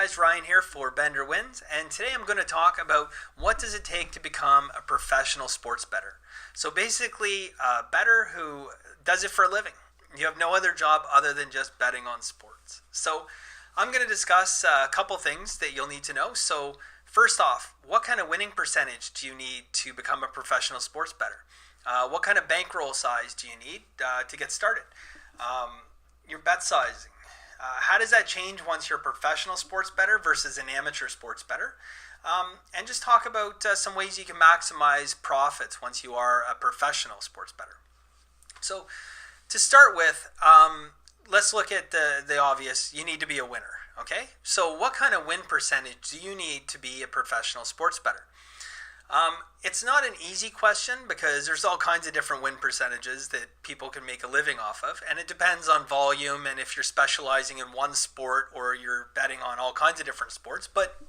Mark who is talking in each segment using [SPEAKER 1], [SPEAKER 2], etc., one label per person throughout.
[SPEAKER 1] guys, Ryan here for Bender Wins, and today I'm going to talk about what does it take to become a professional sports bettor. So basically, a bettor who does it for a living. You have no other job other than just betting on sports. So I'm going to discuss a couple things that you'll need to know. So first off, what kind of winning percentage do you need to become a professional sports bettor? What kind of bankroll size do you need to get started? Your bet sizing. How does that change once you're a professional sports bettor versus an amateur sports bettor? And just talk about some ways you can maximize profits once you are a professional sports bettor. So to start with, let's look at the obvious. You need to be a winner, okay? So what kind of win percentage do you need to be a professional sports bettor? It's not an easy question because there's all kinds of different win percentages that people can make a living off of, and it depends on volume and if you're specializing in one sport or you're betting on all kinds of different sports. But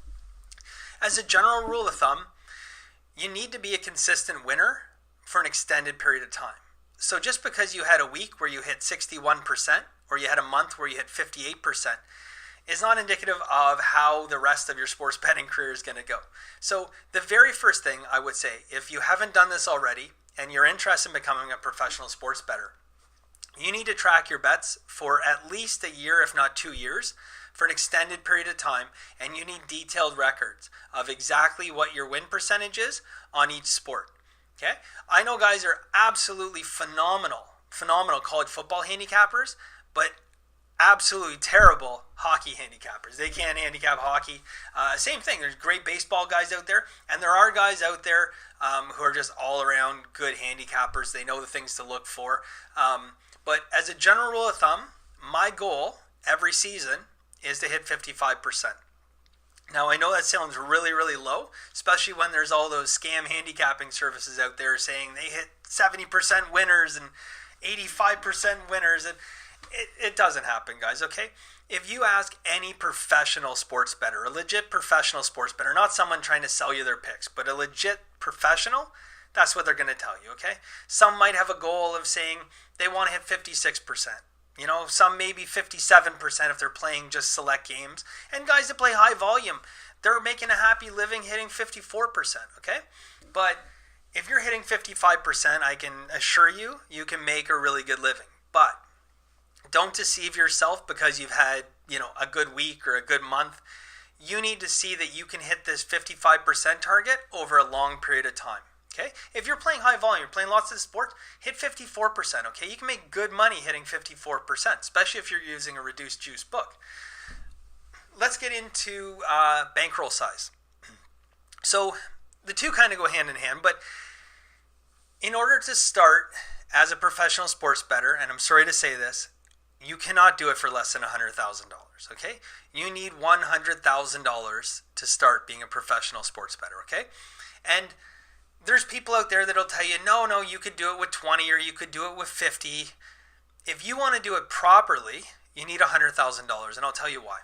[SPEAKER 1] as a general rule of thumb, you need to be a consistent winner for an extended period of time. So just because you had a week where you hit 61% or you had a month where you hit 58%, is not indicative of how the rest of your sports betting career is going to go. So the very first thing I would say, if you haven't done this already and you're interested in becoming a professional sports bettor, you need to track your bets for at least a year, if not 2 years, for an extended period of time, and you need detailed records of exactly what your win percentage is on each sport. Okay? I know guys are absolutely phenomenal college football handicappers, but absolutely terrible hockey handicappers. They can't handicap hockey. Same thing. There's great baseball guys out there, and there are guys out there who are just all around good handicappers. They know the things to look for. But as a general rule of thumb, my goal every season is to hit 55%. Now, I know that sounds really, really low, especially when there's all those scam handicapping services out there saying they hit 70% winners and 85% winners, and it doesn't happen, guys, okay? If you ask any professional sports bettor, a legit professional sports bettor, not someone trying to sell you their picks, but a legit professional, that's what they're going to tell you, okay? Some might have a goal of saying they want to hit 56%. You know, some maybe 57% if they're playing just select games. And guys that play high volume, they're making a happy living hitting 54%, okay? But if you're hitting 55%, I can assure you, you can make a really good living. But don't deceive yourself because you've had, a good week or a good month. You need to see that you can hit this 55% target over a long period of time. Okay? If you're playing high volume, you're playing lots of sports, hit 54%. Okay? You can make good money hitting 54%, especially if you're using a reduced juice book. Let's get into bankroll size. So the two kind of go hand in hand, but in order to start as a professional sports bettor, and I'm sorry to say this, you cannot do it for less than $100,000, okay? You need $100,000 to start being a professional sports bettor, okay? And there's people out there that'll tell you, no, you could do it with 20 or you could do it with 50. If you want to do it properly, you need $100,000, and I'll tell you why.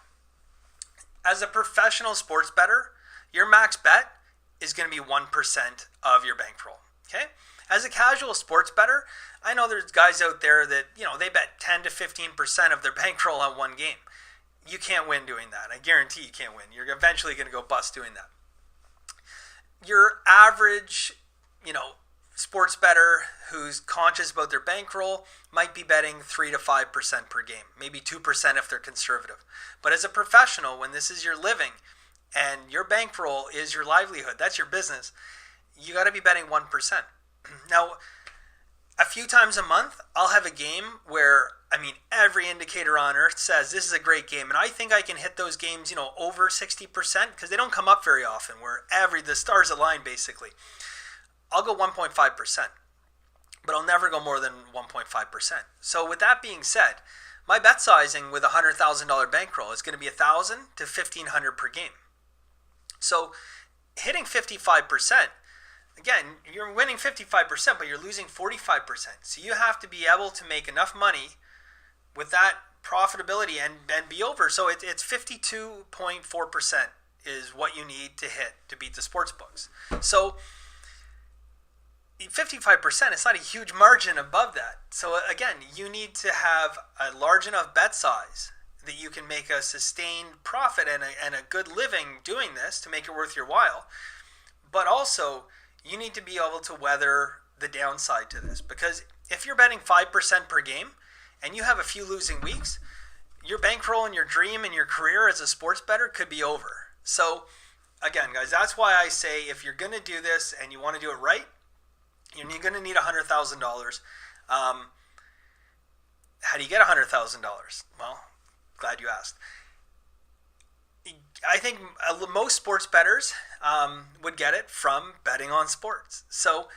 [SPEAKER 1] As a professional sports bettor, your max bet is going to be 1% of your bankroll, okay? As a casual sports bettor, I know there's guys out there that, they bet 10 to 15% of their bankroll on one game. You can't win doing that. I guarantee you can't win. You're eventually going to go bust doing that. Your average, sports bettor who's conscious about their bankroll might be betting 3 to 5% per game, maybe 2% if they're conservative. But as a professional, when this is your living and your bankroll is your livelihood, that's your business, you got to be betting 1%. Now, a few times a month, I'll have a game where, every indicator on earth says this is a great game. And I think I can hit those games, over 60% because they don't come up very often where the stars align basically. I'll go 1.5%, but I'll never go more than 1.5%. So with that being said, my bet sizing with a $100,000 bankroll is going to be $1,000 to $1,500 per game. So hitting 55%, again, you're winning 55%, but you're losing 45%. So you have to be able to make enough money with that profitability and be over. So it's 52.4% is what you need to hit to beat the sports books. So 55%, it's not a huge margin above that. So again, you need to have a large enough bet size that you can make a sustained profit and a good living doing this to make it worth your while. But also, you need to be able to weather the downside to this. Because if you're betting 5% per game and you have a few losing weeks, your bankroll and your dream and your career as a sports bettor could be over. So again, guys, that's why I say if you're going to do this and you want to do it right, you're going to need $100,000. How do you get $100,000? Well, glad you asked. I think most sports bettors would get it from betting on sports. So,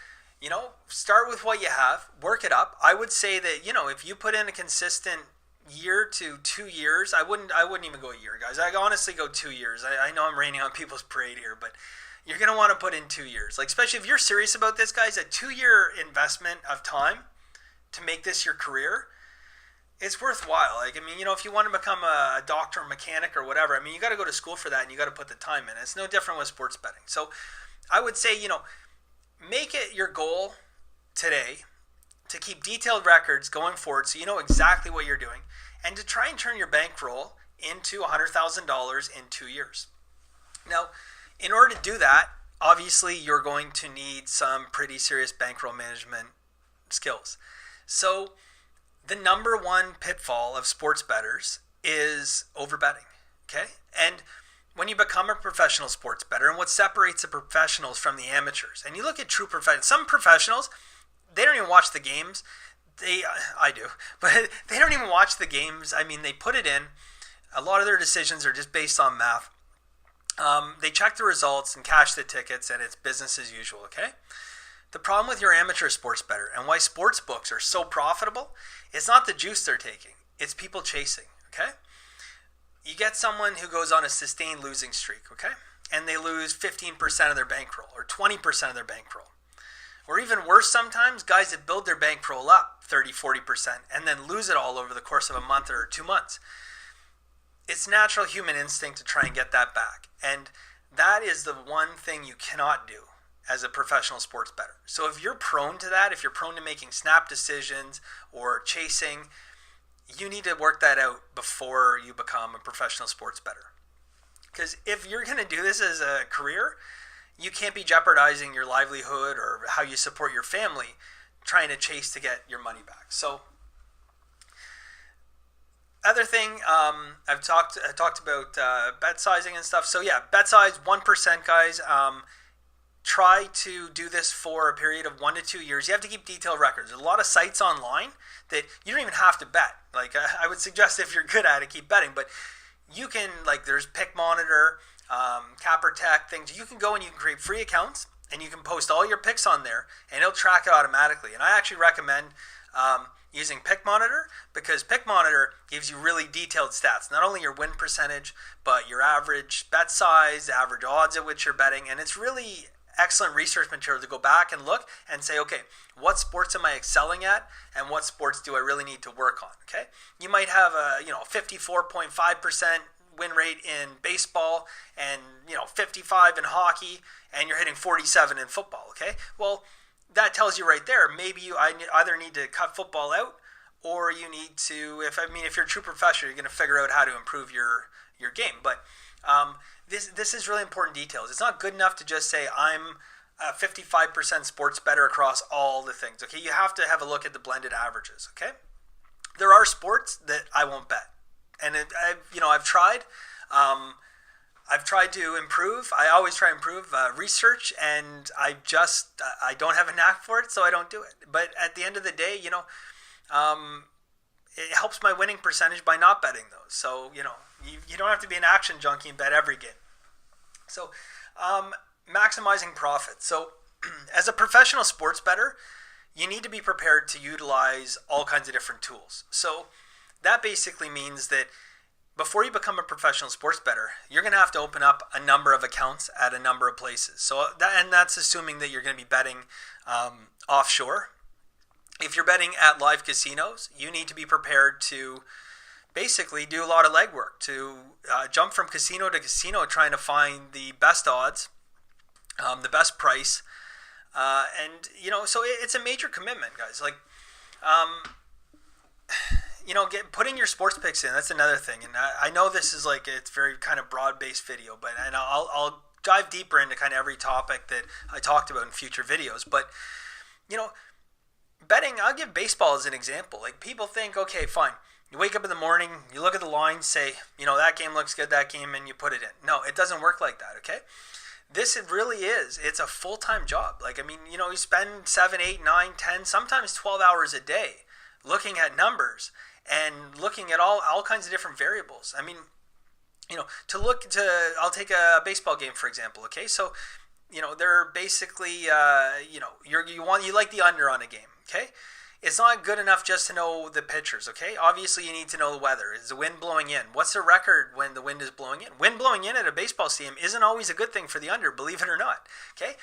[SPEAKER 1] start with what you have, work it up. I would say that, if you put in a consistent year to 2 years, I wouldn't even go a year, guys. I honestly go 2 years. I know I'm raining on people's parade here, but you're going to want to put in 2 years. Like, especially if you're serious about this, guys, a 2-year investment of time to make this your career, it's worthwhile. Like, if you want to become a doctor or mechanic or whatever, you got to go to school for that and you got to put the time in. It's no different with sports betting. So I would say, make it your goal today to keep detailed records going forward so you know exactly what you're doing, and to try and turn your bankroll into $100,000 in 2 years. Now, in order to do that, obviously you're going to need some pretty serious bankroll management skills. So the number one pitfall of sports bettors is overbetting, okay? And when you become a professional sports bettor, and what separates the professionals from the amateurs, and you look at true professionals, some professionals, they don't even watch the games. I do, but they don't even watch the games. They put it in. A lot of their decisions are just based on math. They check the results and cash the tickets, and it's business as usual, okay? The problem with your amateur sports bettor and why sports books are so profitable, it's not the juice they're taking. It's people chasing, okay? You get someone who goes on a sustained losing streak, okay? And they lose 15% of their bankroll or 20% of their bankroll. Or even worse sometimes, guys that build their bankroll up 30, 40% and then lose it all over the course of a month or 2 months. It's natural human instinct to try and get that back. And that is the one thing you cannot do as a professional sports bettor. So if you're prone to that, if you're prone to making snap decisions or chasing, you need to work that out before you become a professional sports bettor. Because if you're going to do this as a career, you can't be jeopardizing your livelihood or how you support your family trying to chase to get your money back. So, other thing, I talked about bet sizing and stuff. So yeah, bet size 1%, guys. Try to do this for a period of 1 to 2 years. You have to keep detailed records. There's a lot of sites online that you don't even have to bet. Like, I would suggest if you're good at it, keep betting. But you can, there's Pick Monitor, Capper Tech, things. You can go and you can create free accounts and you can post all your picks on there and it'll track it automatically. And I actually recommend using Pick Monitor because Pick Monitor gives you really detailed stats. Not only your win percentage, but your average bet size, the average odds at which you're betting. And it's really excellent research material to go back and look and say, okay, what sports am I excelling at and what sports do I really need to work on, okay? You might have a 54.5% win rate in baseball and 55 in hockey and you're hitting 47 in football, okay? Well, that tells you right there, maybe you either need to cut football out or you need to, if you're a true professional, you're going to figure out how to improve your game. But this is really important details. It's not good enough to just say I'm a 55% sports bettor across all the things. Okay, you have to have a look at the blended averages. Okay, there are sports that I won't bet, and I've tried. I've tried to improve. I always try to improve research, and I don't have a knack for it, so I don't do it. But at the end of the day, it helps my winning percentage by not betting those. So you don't have to be an action junkie and bet every game. So maximizing profit. So as a professional sports bettor, you need to be prepared to utilize all kinds of different tools. So that basically means that before you become a professional sports bettor, you're going to have to open up a number of accounts at a number of places. So that's assuming that you're going to be betting offshore. If you're betting at live casinos, you need to be prepared to basically do a lot of legwork to jump from casino to casino trying to find the best odds, the best price, so it's a major commitment, guys. putting your sports picks in. That's another thing. And I know this is like, it's very kind of broad-based video, but and I'll dive deeper into kind of every topic that I talked about in future videos. But, betting, I'll give baseball as an example. Like, people think, okay, fine. You wake up in the morning, you look at the line, say, that game looks good, that game, and you put it in. No, it doesn't work like that, okay? It really is. It's a full-time job. Like, you spend 7, 8, 9, 10, sometimes 12 hours a day looking at numbers and looking at all kinds of different variables. I'll take a baseball game, for example, okay? So, they're basically, you like the under on a game, okay? It's not good enough just to know the pitchers, okay? Obviously, you need to know the weather. Is the wind blowing in? What's the record when the wind is blowing in? Wind blowing in at a baseball stadium isn't always a good thing for the under, believe it or not, okay?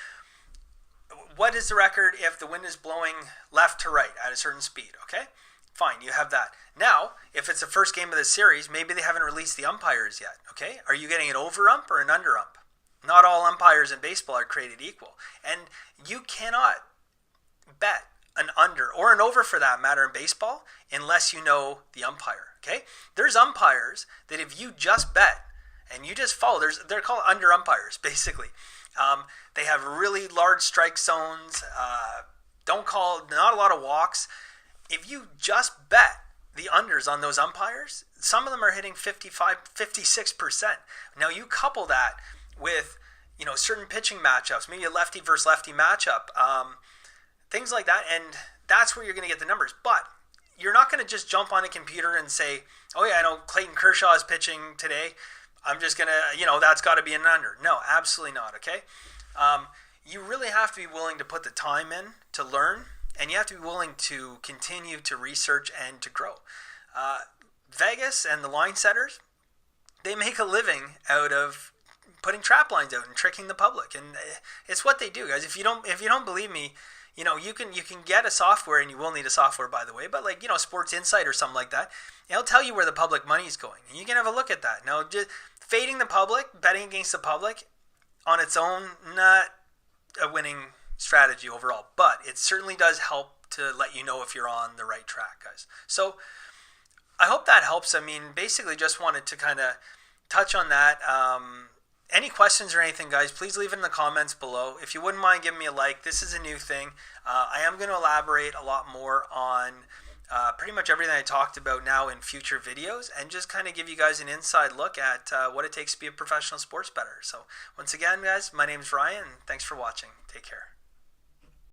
[SPEAKER 1] What is the record if the wind is blowing left to right at a certain speed, okay? Fine, you have that. Now, if it's the first game of the series, maybe they haven't released the umpires yet, okay? Are you getting an over ump or an under ump? Not all umpires in baseball are created equal. And you cannot bet an under or an over for that matter in baseball unless you know the umpire, okay? There's umpires that if you just bet and you just follow, they're called under umpires, basically. They have really large strike zones, not a lot of walks. If you just bet the unders on those umpires, some of them are hitting 55, 56%. Now you couple that with, certain pitching matchups, maybe a lefty versus lefty matchup, things like that, and that's where you're going to get the numbers. But you're not going to just jump on a computer and say, oh yeah, I know Clayton Kershaw is pitching today. I'm just going to, that's got to be an under. No, absolutely not, okay? You really have to be willing to put the time in to learn, and you have to be willing to continue to research and to grow. Vegas and the line setters, they make a living out of putting trap lines out and tricking the public, and it's what they do, guys. If you don't believe me, you can get a software, and you will need a software, by the way, but Sports Insight or something like that, it'll tell you where the public money is going, and you can have a look at that. Now, just fading the public, betting against the public on its own, not a winning strategy overall, but it certainly does help to let you know if you're on the right track, guys. So I hope that helps. Basically just wanted to kind of touch on that. Any questions or anything, guys, please leave it in the comments below. If you wouldn't mind giving me a like, this is a new thing. I am going to elaborate a lot more on pretty much everything I talked about now in future videos, and just kind of give you guys an inside look at what it takes to be a professional sports bettor. So once again, guys, my name is Ryan, and thanks for watching. Take care.